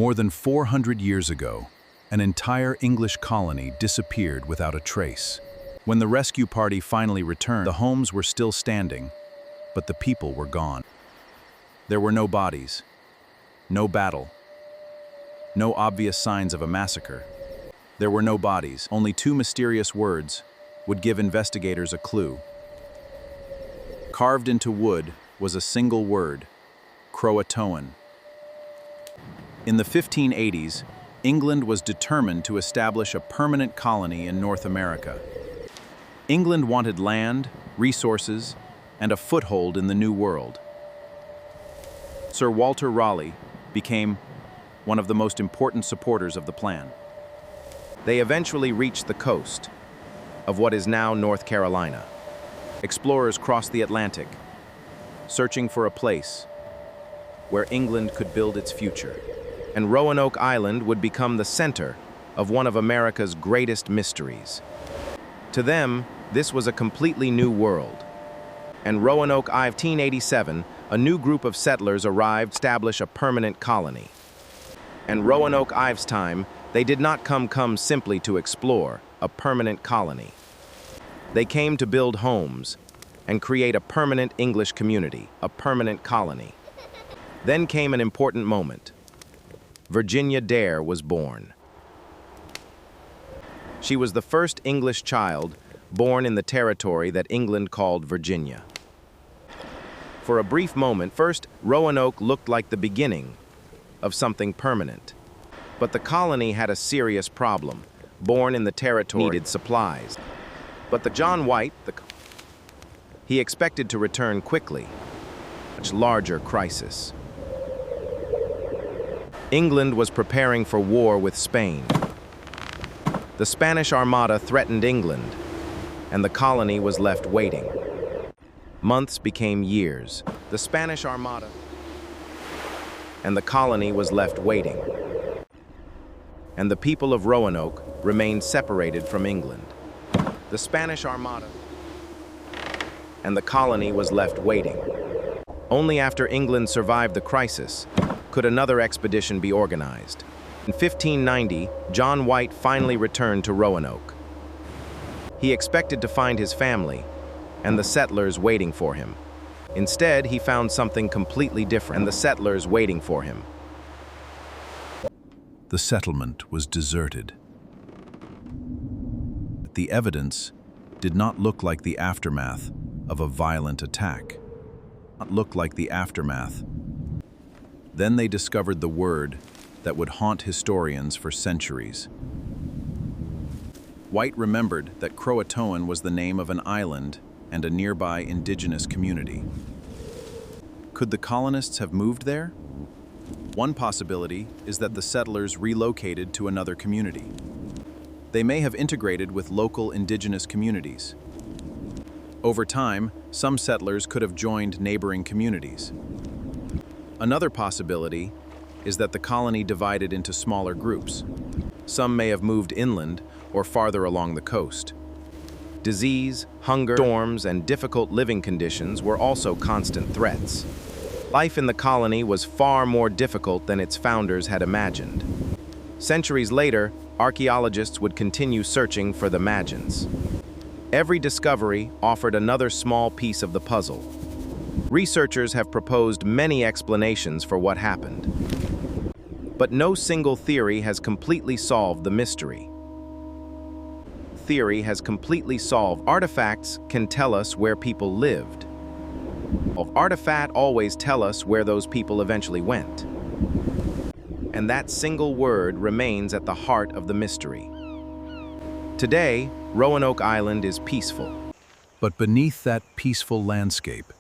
More than 400 years ago, an entire English colony disappeared without a trace. When the rescue party finally returned, the homes were still standing, but the people were gone. There were no bodies, no battle, no obvious signs of a massacre. There were no bodies, only two mysterious words would give investigators a clue. Carved into wood was a single word, CROATOAN. In the 1580s, England was determined to establish a permanent colony in North America. England wanted land, resources, and a foothold in the New World. Sir Walter Raleigh became one of the most important supporters of the plan. They eventually reached the coast of what is now North Carolina. Explorers crossed the Atlantic, searching for a place where England could build its future. And Roanoke Island would become the center of one of America's greatest mysteries. To them, this was a completely new world. And Roanoke Island, 1587, a new group of settlers arrived to establish a permanent colony. And Roanoke Island's time, they did not come simply to explore a permanent colony. They came to build homes and create a permanent English community, a permanent colony. Then came an important moment. Virginia Dare was born. She was the first English child born in the territory that England called Virginia. For a brief moment, first, Roanoke looked like the beginning of something permanent. But the colony had a serious problem. Born in the territory, needed supplies. But John White, he expected to return quickly. Much larger crisis. England was preparing for war with Spain. The Spanish Armada threatened England, and the colony was left waiting. Months became years. The Spanish Armada and the colony was left waiting. And the people of Roanoke remained separated from England. The Spanish Armada and the colony was left waiting. Only after England survived the crisis could another expedition be organized. In 1590, John White finally returned to Roanoke. He expected to find his family and the settlers waiting for him. Instead, he found something completely different, and the settlers waiting for him. The settlement was deserted. The evidence did not look like the aftermath of a violent attack. Not look like the aftermath. Then they discovered the word that would haunt historians for centuries. White remembered that CROATOAN was the name of an island and a nearby indigenous community. Could the colonists have moved there? One possibility is that the settlers relocated to another community. They may have integrated with local indigenous communities. Over time, some settlers could have joined neighboring communities. Another possibility is that the colony divided into smaller groups. Some may have moved inland or farther along the coast. Disease, hunger, storms, and difficult living conditions were also constant threats. Life in the colony was far more difficult than its founders had imagined. Centuries later, archaeologists would continue searching for the Magians. Every discovery offered another small piece of the puzzle. Researchers have proposed many explanations for what happened. But no single theory has completely solved the mystery. Theory has completely solved. Artifacts can tell us where people lived. Artifacts always tell us where those people eventually went. And that single word remains at the heart of the mystery. Today, Roanoke Island is peaceful. But beneath that peaceful landscape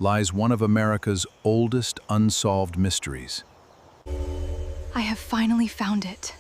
lies one of America's oldest unsolved mysteries. I have finally found it.